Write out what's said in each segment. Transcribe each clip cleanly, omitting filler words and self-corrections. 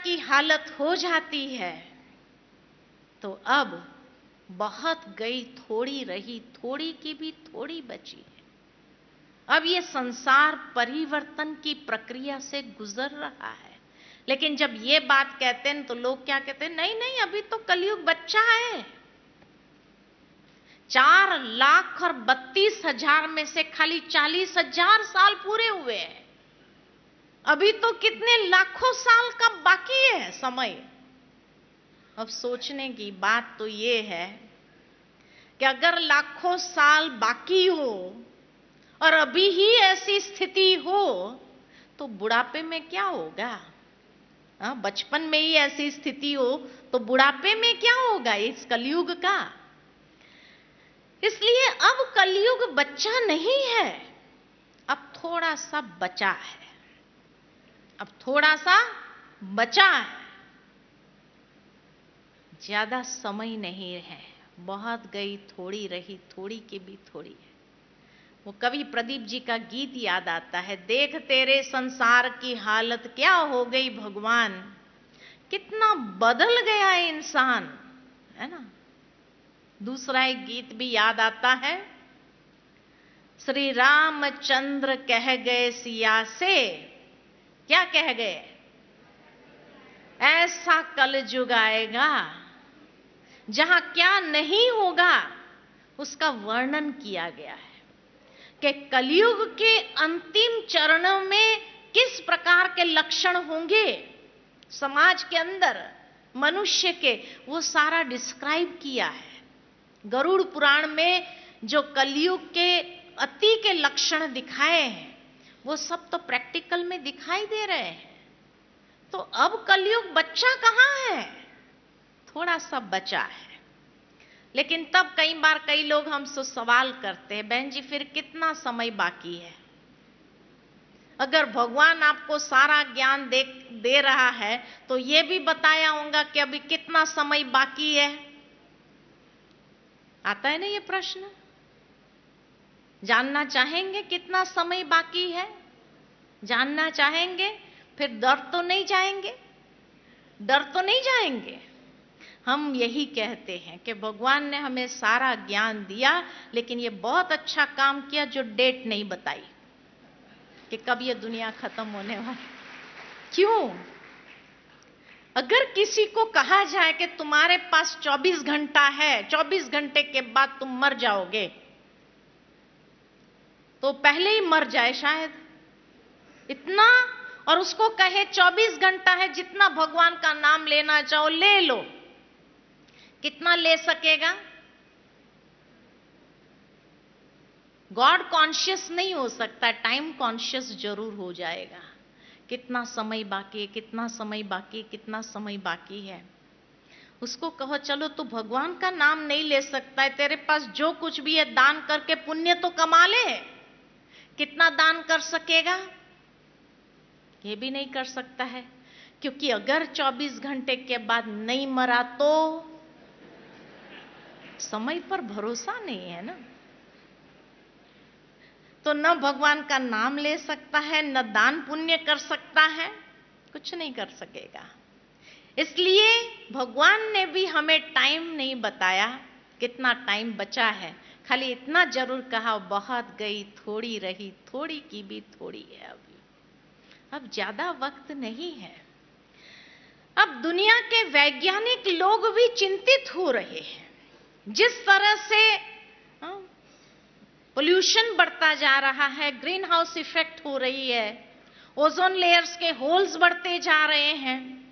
की हालत हो जाती है तो अब बहुत गई थोड़ी रही, थोड़ी की भी थोड़ी बची है। अब ये संसार परिवर्तन की प्रक्रिया से गुजर रहा है। लेकिन जब ये बात कहते हैं तो लोग क्या कहते हैं, नहीं नहीं अभी तो कलयुग बच्चा है। 4,32,000 में से खाली 40,000 साल पूरे हुए हैं। अभी तो कितने लाखों साल का बाकी है समय। अब सोचने की बात तो ये है कि अगर लाखों साल बाकी हो और अभी ही ऐसी स्थिति हो तो बुढ़ापे में क्या होगा? बचपन में ही ऐसी स्थिति हो तो बुढ़ापे में क्या होगा इस कलयुग का? इसलिए अब कलयुग बच्चा नहीं है, अब थोड़ा सा बचा है, अब थोड़ा सा बचा है। ज्यादा समय नहीं है, बहुत गई थोड़ी रही, थोड़ी की भी थोड़ी है। वो कवि प्रदीप जी का गीत याद आता है, देख तेरे संसार की हालत क्या हो गई भगवान, कितना बदल गया इंसान, है ना। दूसरा एक गीत भी याद आता है, श्री रामचंद्र कह गए सिया से, क्या कह गए, ऐसा कलयुग आएगा जहां क्या नहीं होगा उसका वर्णन किया गया है कि कलयुग के अंतिम चरणों में किस प्रकार के लक्षण होंगे समाज के अंदर मनुष्य के, वो सारा डिस्क्राइब किया है। गरुड़ पुराण में जो कलयुग के अति के लक्षण दिखाए हैं वो सब तो प्रैक्टिकल में दिखाई दे रहे हैं। तो अब कलयुग बच्चा कहां है, थोड़ा सा बचा है। लेकिन तब कई बार कई लोग हमसे सवाल करते हैं, बहन जी फिर कितना समय बाकी है? अगर भगवान आपको सारा ज्ञान दे रहा है तो ये भी बताया होगा कि अभी कितना समय बाकी है। आता है ना ये प्रश्न? जानना चाहेंगे कितना समय बाकी है? जानना चाहेंगे? फिर डर तो नहीं जाएंगे? डर तो नहीं जाएंगे? हम यही कहते हैं कि भगवान ने हमें सारा ज्ञान दिया, लेकिन ये बहुत अच्छा काम किया जो डेट नहीं बताई कि कब ये दुनिया खत्म होने वाली। क्यों? अगर किसी को कहा जाए कि तुम्हारे पास 24 घंटा है, 24 घंटे के बाद तुम मर जाओगे, तो पहले ही मर जाए शायद। इतना, और उसको कहे 24 घंटा है, जितना भगवान का नाम लेना चाहो ले लो, कितना ले सकेगा? गॉड कॉन्शियस नहीं हो सकता, टाइम कॉन्शियस जरूर हो जाएगा। कितना समय बाकी है, कितना समय बाकी, कितना समय बाकी है। उसको कहो चलो तू भगवान का नाम नहीं ले सकता है, तेरे पास जो कुछ भी है दान करके पुण्य तो कमा ले। कितना दान कर सकेगा? ये भी नहीं कर सकता है, क्योंकि अगर 24 घंटे के बाद नहीं मरा तो समय पर भरोसा नहीं है ना। तो न भगवान का नाम ले सकता है, न दान पुण्य कर सकता है, कुछ नहीं कर सकेगा। इसलिए भगवान ने भी हमें टाइम नहीं बताया कितना टाइम बचा है, खाली इतना जरूर कहा बहुत गई थोड़ी रही, थोड़ी की भी थोड़ी है। अभी अब ज्यादा वक्त नहीं है। अब दुनिया के वैज्ञानिक लोग भी चिंतित हो रहे हैं। जिस तरह से पोल्यूशन बढ़ता जा रहा है, ग्रीन हाउस इफेक्ट हो रही है, ओजोन लेयर्स के होल्स बढ़ते जा रहे हैं।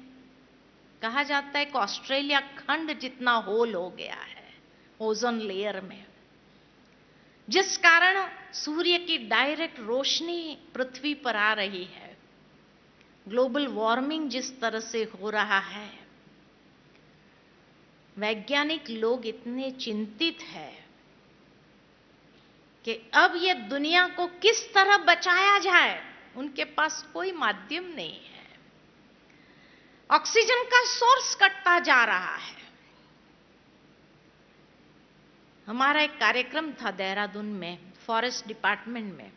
कहा जाता है कि ऑस्ट्रेलिया खंड जितना होल हो गया है ओजोन लेयर में, जिस कारण सूर्य की डायरेक्ट रोशनी पृथ्वी पर आ रही है। ग्लोबल वार्मिंग जिस तरह से हो रहा है, वैज्ञानिक लोग इतने चिंतित हैं कि अब ये दुनिया को किस तरह बचाया जाए, उनके पास कोई माध्यम नहीं है। ऑक्सीजन का सोर्स कटता जा रहा है। हमारा एक कार्यक्रम था देहरादून में, फॉरेस्ट डिपार्टमेंट में,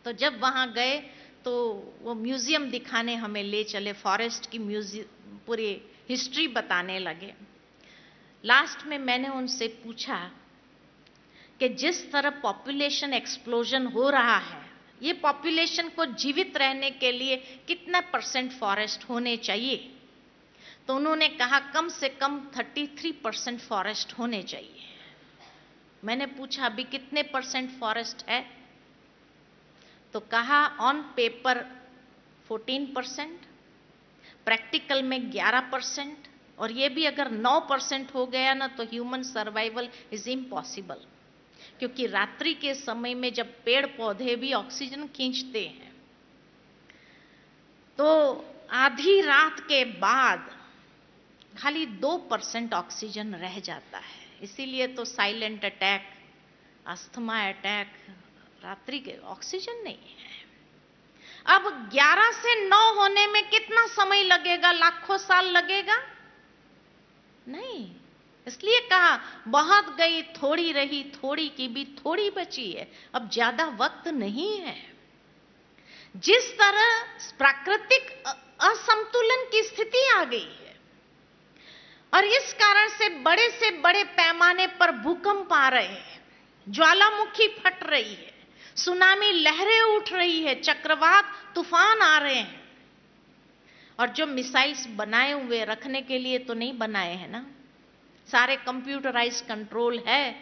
तो जब वहां गए तो वो म्यूजियम दिखाने हमें ले चले, फॉरेस्ट की म्यूजियम पूरी हिस्ट्री बताने लगे। लास्ट में मैंने उनसे पूछा कि जिस तरह पॉपुलेशन एक्सप्लोजन हो रहा है, ये पॉपुलेशन को जीवित रहने के लिए कितना % फॉरेस्ट होने चाहिए? तो उन्होंने कहा कम से कम 33% फॉरेस्ट होने चाहिए। मैंने पूछा अभी कितने % फॉरेस्ट है? तो कहा ऑन पेपर 14%, प्रैक्टिकल में 11%, और ये भी अगर 9% हो गया ना तो ह्यूमन सर्वाइवल इज इम्पॉसिबल, क्योंकि रात्रि के समय में जब पेड़ पौधे भी ऑक्सीजन खींचते हैं तो आधी रात के बाद खाली 2% ऑक्सीजन रह जाता है। इसीलिए तो साइलेंट अटैक, अस्थमा अटैक, रात्रि के ऑक्सीजन नहीं है। अब 11 से 9 होने में कितना समय लगेगा? लाखों साल लगेगा? नहीं। इसलिए कहा बहुत गई थोड़ी रही, थोड़ी की भी थोड़ी बची है, अब ज्यादा वक्त नहीं है। जिस तरह प्राकृतिक असंतुलन की स्थिति आ गई है और इस कारण से बड़े पैमाने पर भूकंप आ रहे हैं, ज्वालामुखी फट रही है, सुनामी लहरें उठ रही है, चक्रवात तूफान आ रहे हैं। और जो मिसाइल्स बनाए हुए रखने के लिए तो नहीं बनाए हैं ना, सारे कंप्यूटराइज कंट्रोल है,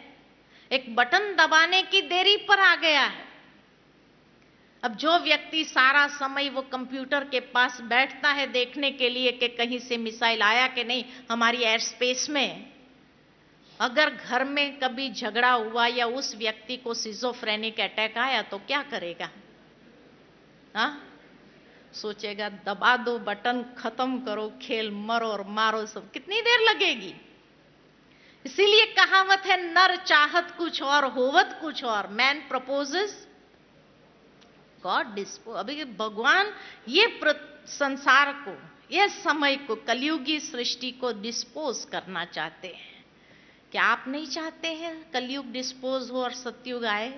एक बटन दबाने की देरी पर आ गया है। अब जो व्यक्ति सारा समय वो कंप्यूटर के पास बैठता है देखने के लिए कि कहीं से मिसाइल आया कि नहीं हमारी एयर स्पेस में, अगर घर में कभी झगड़ा हुआ या उस व्यक्ति को सिजोफ्रेनिक अटैक आया तो क्या करेगा? हाँ, सोचेगा दबा दो बटन, खत्म करो खेल, मरो और मारो सब, कितनी देर लगेगी? इसीलिए कहावत है नर चाहत कुछ और होवत कुछ और, मैन प्रपोजेस गॉड डिस्पोज। अभी भगवान ये संसार को, ये समय को, कलयुगी सृष्टि को डिस्पोज करना चाहते हैं। क्या आप नहीं चाहते हैं कलयुग डिस्पोज हो और सतयुग आए?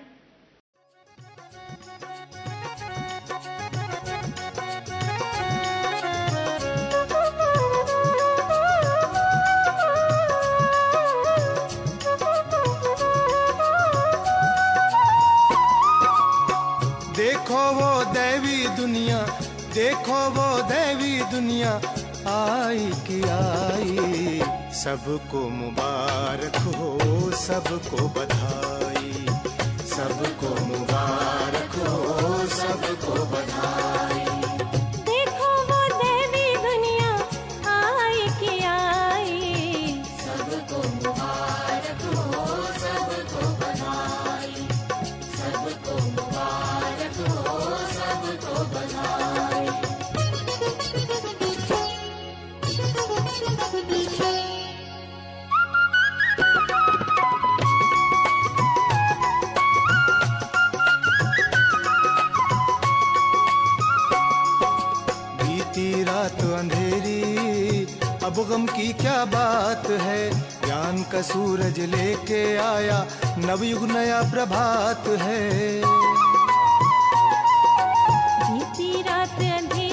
देखो वो दैवी दुनिया, देखो वो दैवी दुनिया आई कि आई। सबको मुबारक हो, सबको बधाई, सबको मुबारक हो, सबको बधाई। देखो वो दैवी दुनिया आई कि आई, सबको मुबारक हो, सबको बधाई, सबको मुबारक हो, सबको बधाई। बीती रात अंधेरी, अब गम की क्या बात है, ज्ञान का सूरज लेके आया, नवयुग नया प्रभात है। बीती रात अंधेरी,